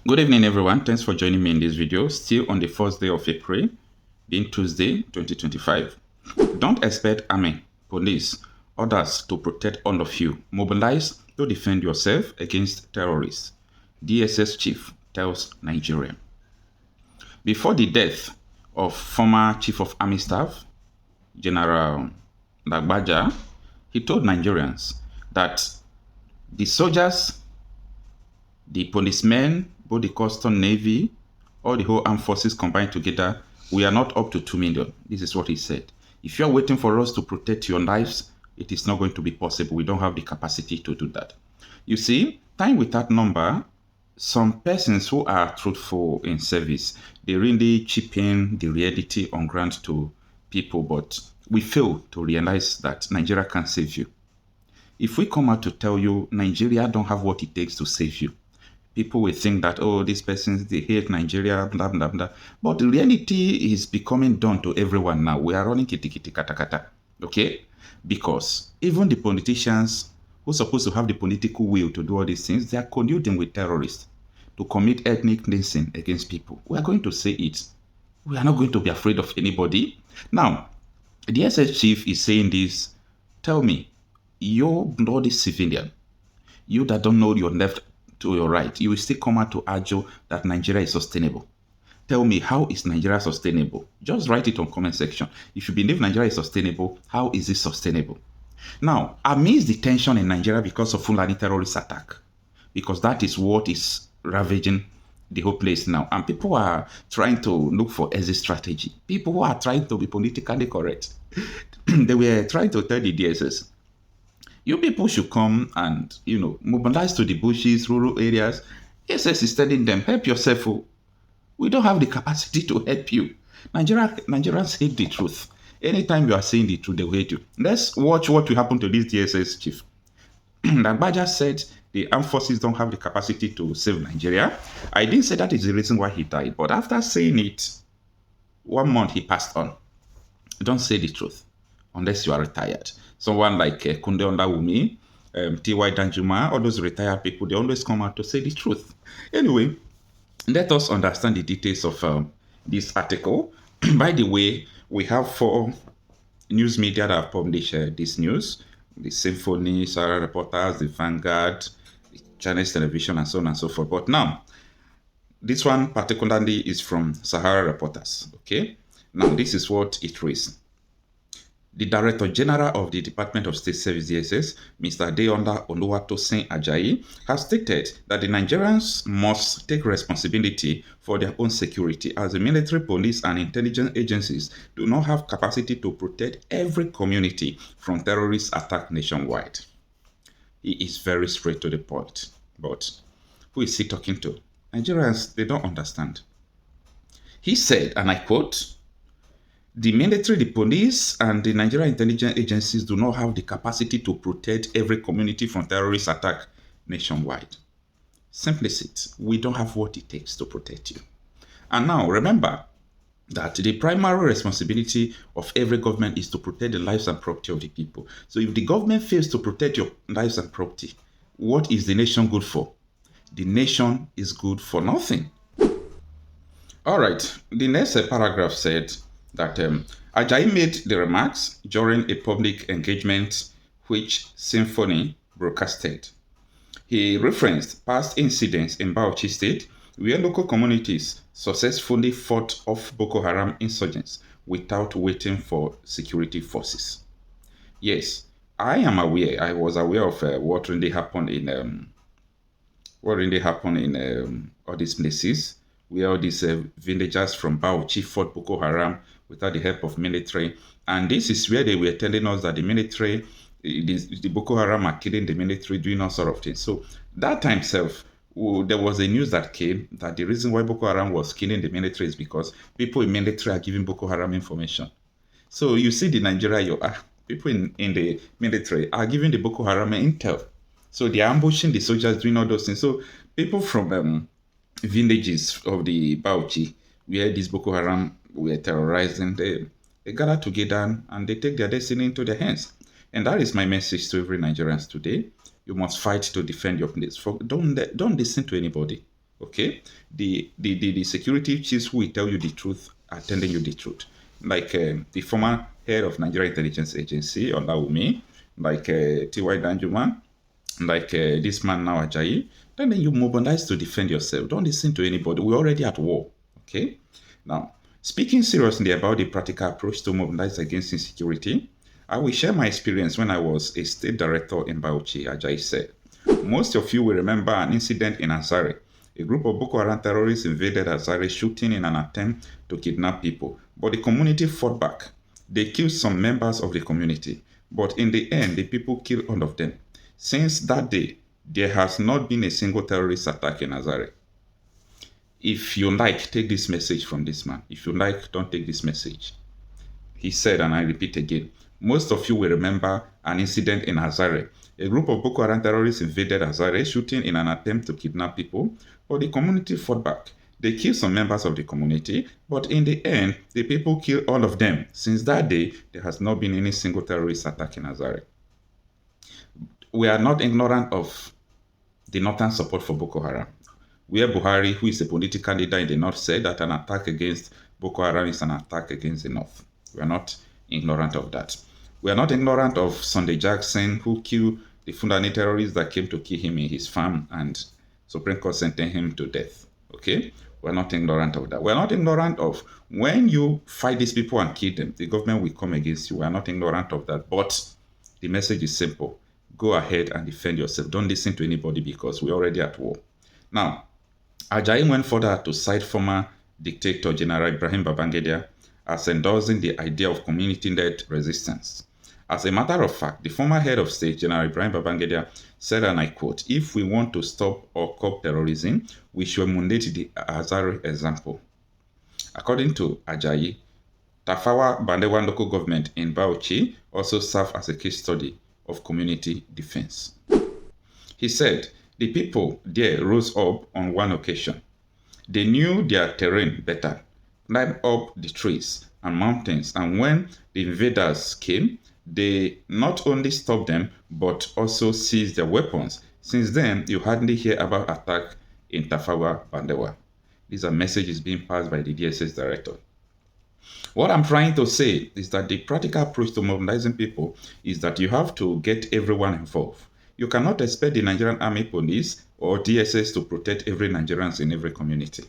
Good evening, everyone. Thanks for joining me in this video. Still on the first day of April, being Tuesday, 2025. Don't expect army, police, others to protect all of you. Mobilize to defend yourself against terrorists. DSS chief tells Nigeria. Before the death of former chief of army staff, General Lagbaja, he told Nigerians that the soldiers, the policemen, both the custom navy, all the whole armed forces combined together, we are not up to 2 million. This is what he said. If you're waiting for us to protect your lives, it is not going to be possible. We don't have the capacity to do that. You see, time with that number, some persons who are truthful in service, they really chip in the reality on ground to people, but we fail to realize that Nigeria can save you. If we come out to tell you Nigeria don't have what it takes to save you, people will think that, oh, these persons, they hate Nigeria, blah, blah, blah. But the reality is becoming done to everyone now. We are running kitty kitty kata kata, okay? Because even the politicians who are supposed to have the political will to do all these things, they are colluding with terrorists to commit ethnic cleansing against people. We are going to say it. We are not going to be afraid of anybody. Now, the DSS chief is saying this. Tell me, you're bloody civilian. You that don't know your left to your right, you will still come out to argue that Nigeria is sustainable. Tell me, how is Nigeria sustainable? Just write it on comment section. If you believe Nigeria is sustainable, how is it sustainable? Now, amidst the tension in Nigeria because of Fulani terrorist attack, because that is what is ravaging the whole place now, and people are trying to look for exit strategy. People who are trying to be politically correct, they were trying to tell the DSS, you people should come and, mobilize to the bushes, rural areas. SS is telling them, help yourself. We don't have the capacity to help you. Nigerians hate the truth. Anytime you are saying the truth, they will hate you. Let's watch what will happen to this DSS chief. Lagbaja said the armed forces don't have the capacity to save Nigeria. I didn't say that is the reason why he died, but after saying it, 1 month he passed on. Don't say the truth unless you are retired. Someone like Kunde Ondawumi, T.Y. Danjuma, all those retired people, they always come out to say the truth. Anyway, let us understand the details of this article. By the way, we have 4 news media that have published this news. The Symphony, Sahara Reporters, the Vanguard, the Chinese Television, and so on and so forth. But now, this one particularly is from Sahara Reporters, okay? Now, this is what it reads. The Director General of the Department of State Service DSS, Mr. Deonda Oluwatosin Ajayi, has stated that the Nigerians must take responsibility for their own security, as the military, police, and intelligence agencies do not have capacity to protect every community from terrorist attack nationwide. He is very straight to the point. But who is he talking to? Nigerians, they don't understand. He said, and I quote, the military, the police, and the Nigerian intelligence agencies do not have the capacity to protect every community from terrorist attack nationwide. Simplicity, we don't have what it takes to protect you. And now, remember that the primary responsibility of every government is to protect the lives and property of the people. So if the government fails to protect your lives and property, what is the nation good for? The nation is good for nothing. All right, the next paragraph said that Ajayi made the remarks during a public engagement which Symphony broadcasted. He referenced past incidents in Bauchi State where local communities successfully fought off Boko Haram insurgents without waiting for security forces. Yes, I am aware. I was aware of what really happened in all these places where all these villagers from Bauchi fought Boko Haram without the help of military. And this is where they were telling us that the military, the Boko Haram are killing the military, doing all sort of things. So that time itself, there was a news that came that the reason why Boko Haram was killing the military is because people in military are giving Boko Haram information. So you see the Nigeria, people in the military are giving the Boko Haram intel. So they are ambushing the soldiers, doing all those things. So people from villages of the Bauchi, where these Boko Haram were terrorizing, they gather together and they take their destiny into their hands. And that is my message to every Nigerians today. You must fight to defend your place. Don't listen to anybody. Okay, the security chiefs who will tell you the truth are telling you the truth. Like the former head of Nigeria Intelligence Agency, Olawumi, like T.Y. Danjuma, like this man now Ajayi, then you mobilize to defend yourself. Don't listen to anybody. We're already at war. Okay? Now, speaking seriously about the practical approach to mobilize against insecurity, I will share my experience when I was a state director in Bauchi, Ajayi said. Most of you will remember an incident in Azare. A group of Boko Haram terrorists invaded Azare, shooting in an attempt to kidnap people. But the community fought back. They killed some members of the community. But in the end, the people killed all of them. Since that day, there has not been a single terrorist attack in Azare. If you like, take this message from this man. If you like, don't take this message. He said, and I repeat again, most of you will remember an incident in Azare. A group of Boko Haram terrorists invaded Azare, shooting in an attempt to kidnap people, but the community fought back. They killed some members of the community, but in the end, the people killed all of them. Since that day, there has not been any single terrorist attack in Azare. We are not ignorant of the northern support for Boko Haram, where Buhari, who is a political leader in the north, said that an attack against Boko Haram is an attack against the north. We are not ignorant of that. We are not ignorant of Sunday Jackson, who killed the Fulani terrorists that came to kill him in his farm, and Supreme Court sentenced him to death. Okay? We're not ignorant of that. We're not ignorant of when you fight these people and kill them, the government will come against you. We're not ignorant of that. But the message is simple. Go ahead and defend yourself. Don't listen to anybody because we're already at war. Now, Ajayi went further to cite former dictator General Ibrahim Babangida as endorsing the idea of community-led resistance. As a matter of fact, the former head of state, General Ibrahim Babangida, said, and I quote, "If we want to stop or curb terrorism, we should emulate the Azare example." According to Ajayi, Tafawa Balewa local government in Bauchi also served as a case study of community defense. He said, the people there rose up on one occasion. They knew their terrain better, climbed up the trees and mountains, and when the invaders came, they not only stopped them, but also seized their weapons. Since then, you hardly hear about attack in Tafawa Balewa. These are messages being passed by the DSS director. What I'm trying to say is that the practical approach to mobilizing people is that you have to get everyone involved. You cannot expect the Nigerian Army Police or DSS to protect every Nigerian in every community.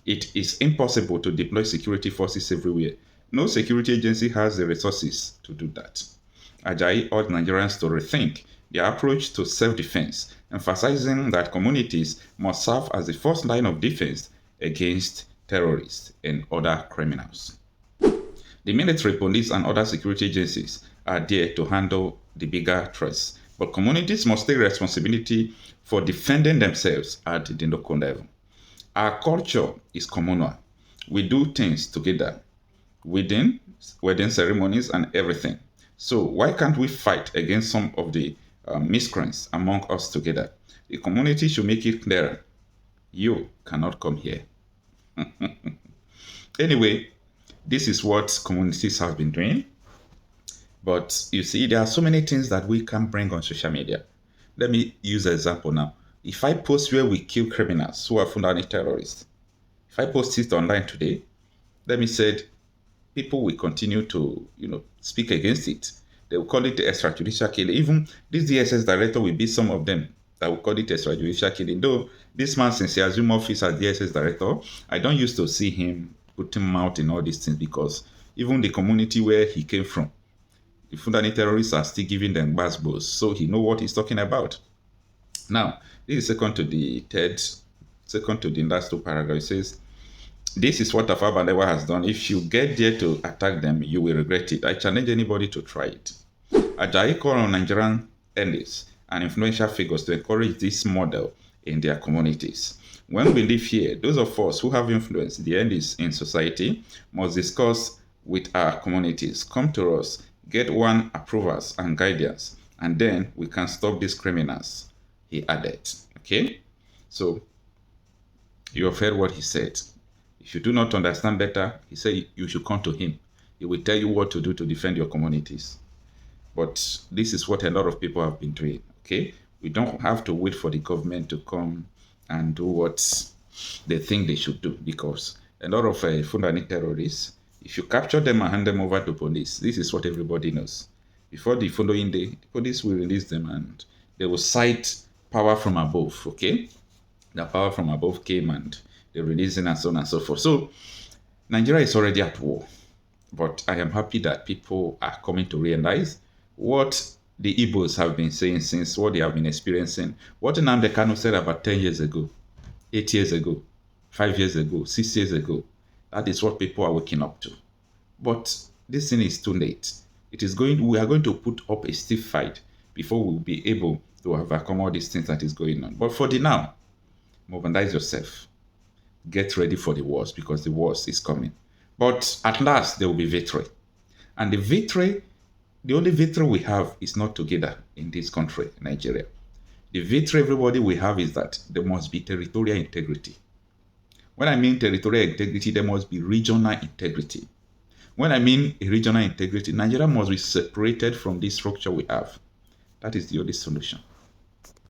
It is impossible to deploy security forces everywhere. No security agency has the resources to do that. Ajayi urged Nigerians to rethink their approach to self-defense, emphasizing that communities must serve as the first line of defense against terrorists and other criminals. The military, police, and other security agencies are there to handle the bigger threats, but communities must take responsibility for defending themselves at the local level. Our culture is communal. We do things together, wedding ceremonies, and everything. So why can't we fight against some of the miscreants among us together? The community should make it clearer. You cannot come here. Anyway, this is what communities have been doing. But you see, there are so many things that we can bring on social media. Let me use an example now. If I post where we kill criminals who are Fulani terrorists, if I post it online today, let me say people will continue to, speak against it. They will call it extrajudicial killing. Even this DSS director will be some of them that will call it extrajudicial killing. Though this man, since he assumed office as DSS director, I don't used to see him putting mouth in all these things because even the community where he came from, the Fulani terrorists are still giving them basbos, so he know what he's talking about. Now, this is second to the last two paragraphs. It says, this is what Tafawa Balewa has done. If you get there to attack them, you will regret it. I challenge anybody to try it. Ajayi called on Nigerian elites and influential figures to encourage this model in their communities. When we live here, those of us who have influence, the elites in society, must discuss with our communities. Come to us, get one approvals and guidance, and then we can stop these criminals, he added. Okay? So, you have heard what he said. If you do not understand better, he said you should come to him. He will tell you what to do to defend your communities. But this is what a lot of people have been doing. Okay? We don't have to wait for the government to come and do what they think they should do, because a lot of Fulani terrorists, if you capture them and hand them over to police, this is what everybody knows. Before the following day, the police will release them and they will cite power from above, okay? The power from above came and they released it and so on and so forth. So Nigeria is already at war, but I am happy that people are coming to realize what the Igbos have been saying since, what they have been experiencing, what Nnamdi Kanu said about 10 years ago, 8 years ago, 5 years ago, 6 years ago. That is what people are waking up to. But this thing is too late. We are going to put up a stiff fight before we'll be able to overcome all these things that is going on. But for the now, mobilize yourself. Get ready for the worst, because the worst is coming. But at last, there will be victory. And the only victory we have is not together in this country, Nigeria. The victory everybody we have is that there must be territorial integrity. When I mean territorial integrity, there must be regional integrity. When I mean regional integrity, Nigeria must be separated from this structure we have. That is the only solution.